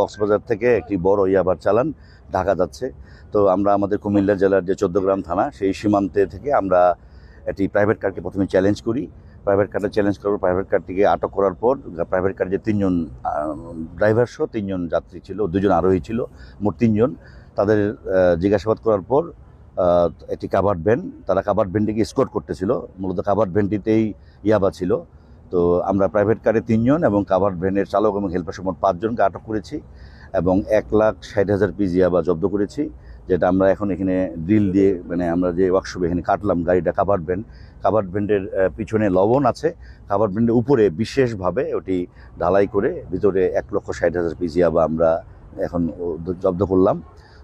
কক্সবাজার থেকে একটি বড় ইয়াবার চালান ঢাকা যাচ্ছে। তো আমরা আমাদের কুমিল্লা জেলার যে 14 থানা সেই সীমান্তে থেকে আমরা একটি প্রাইভেট কারকে প্রথমে চ্যালেঞ্জ করি। প্রাইভেট কারটা চ্যালেঞ্জ করার পর প্রাইভেট কারটিকে আটক করার পর প্রাইভেট কার যে 3জন ড্রাইভার সহ 3জন যাত্রী ছিল, 2জন আরোহী ছিল, মোট 3জন। তাদের জিজ্ঞাসাবাদ করার পর একটি কাভার্ড ভ্যান, তারা কাভার্ড ভ্যানটিকে স্কর্ট করতেছিল। মূলত কাভার্ড ভ্যানটিতেই ইয়াবা ছিল। তো আমরা প্রাইভেট কারে 3জন এবং কাভার্ড ভ্যানের চালক এবং হেল্পার সহ মোট 5জনকে আটক করেছি এবং 1,60,000 পিস ইয়াবা জব্দ করেছি, যেটা আমরা এখন এখানে ড্রিল দিয়ে মানে আমরা যে ওয়ার্কশপে এখানে কাটলাম গাড়িটা। কাভার্ড ভ্যানের পিছনে লবণ আছে, কাভার্ড ভ্যানের উপরে বিশেষভাবে ওটি ঢালাই করে ভিতরে 1,60,000 পিস ইয়াবা আমরা এখন জব্দ করলাম।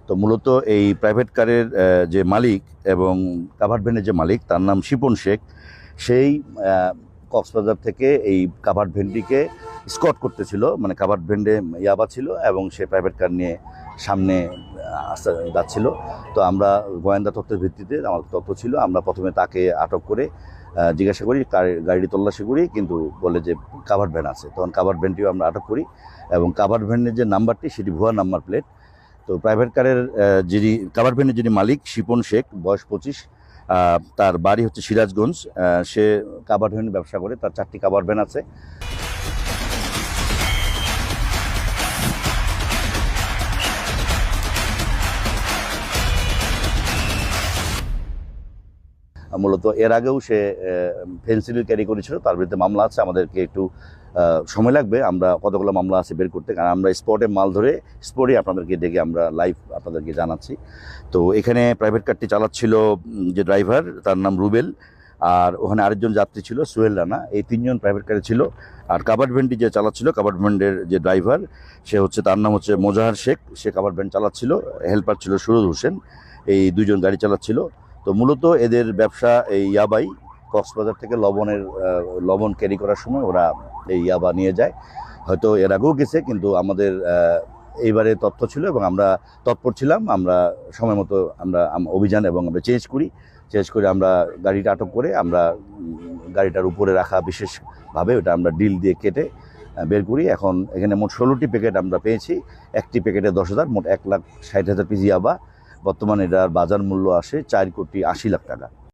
তো মূলত এই প্রাইভেট কারের যে মালিক এবং কাভার্ড ভ্যানের যে মালিক তার নাম শিপন শেখ, সেই কক্সবাজার থেকে এই কাভার্ড ভ্যানটিকে স্কট করতেছিল, মানে কাভার্ড ভ্যানে ইয়াবা ছিল এবং সে প্রাইভেট কার নিয়ে সামনে যাচ্ছিল। তো আমরা গোয়েন্দা তথ্যের ভিত্তিতে, আমার তথ্য ছিল, আমরা প্রথমে তাকে আটক করে জিজ্ঞাসা করি, গাড়ি তল্লাশি করি, কিন্তু বলে যে কাভার্ড ভ্যান আছে। তখন কাভার্ড ভ্যানটিও আমরা আটক করি এবং কাভার্ড ভ্যানের যে নাম্বারটি সেটি ভুয়া নাম্বার প্লেট। তো প্রাইভেট কারের যিনি কাভার্ড ভ্যানের যিনি মালিক শিপন শেখ, বয়স 25, তার বাড়ি হচ্ছে সিরাজগঞ্জ। সে কাভার্ড ভ্যান ব্যবসা করে, তার 4টি কাভার্ড ভ্যান আছে। মূলত এর আগেও সে ফেন্সিডিল ক্যারি করেছিল, তার বিরুদ্ধে মামলা আছে। আমাদেরকে একটু সময় লাগবে, আমরা কতগুলো মামলা আছে বের করতে, কারণ আমরা স্পটে মাল ধরে স্পটে আপনাদেরকে ডেকে আমরা লাইভ আপনাদেরকে জানাচ্ছি। তো এখানে প্রাইভেট কারটি চালাচ্ছিল যে ড্রাইভার, তার নাম রুবেল, আর ওখানে আরেকজন যাত্রী ছিল সোহেল রানা। এই 3জন প্রাইভেট কারে ছিল। আর কাভার্ড ভ্যানটি যে চালাচ্ছিল, কাভার্ড ভ্যানের যে ড্রাইভার, সে হচ্ছে, তার নাম হচ্ছে মোজাহার শেখ, সে কাভার্ড ভ্যান চালাচ্ছিল। হেল্পার ছিল সুরজ হোসেন। এই 2জন গাড়ি চালাচ্ছিল। তো মূলত এদের ব্যবসা এই ইয়াবাই। কক্সবাজার থেকে লবণ ক্যারি করার সময় ওরা এই ইয়াবা নিয়ে যায়। হয়তো এর আগেও গেছে, কিন্তু আমাদের এইবারে তথ্য ছিল এবং আমরা তৎপর ছিলাম। আমরা সময় মতো আমরা অভিযান এবং আমরা চেঞ্জ করে আমরা গাড়িটা আটক করে আমরা গাড়িটার উপরে রাখা বিশেষভাবে ওটা আমরা ড্রিল দিয়ে কেটে বের করি। এখন এখানে মোট 16টি প্যাকেট আমরা পেয়েছি। একটি প্যাকেটে 10,000, মোট 1,60,000 পিস ইয়াবা। বর্তমানে এটার বাজার মূল্য আসে 4,80,00,000 টাকা।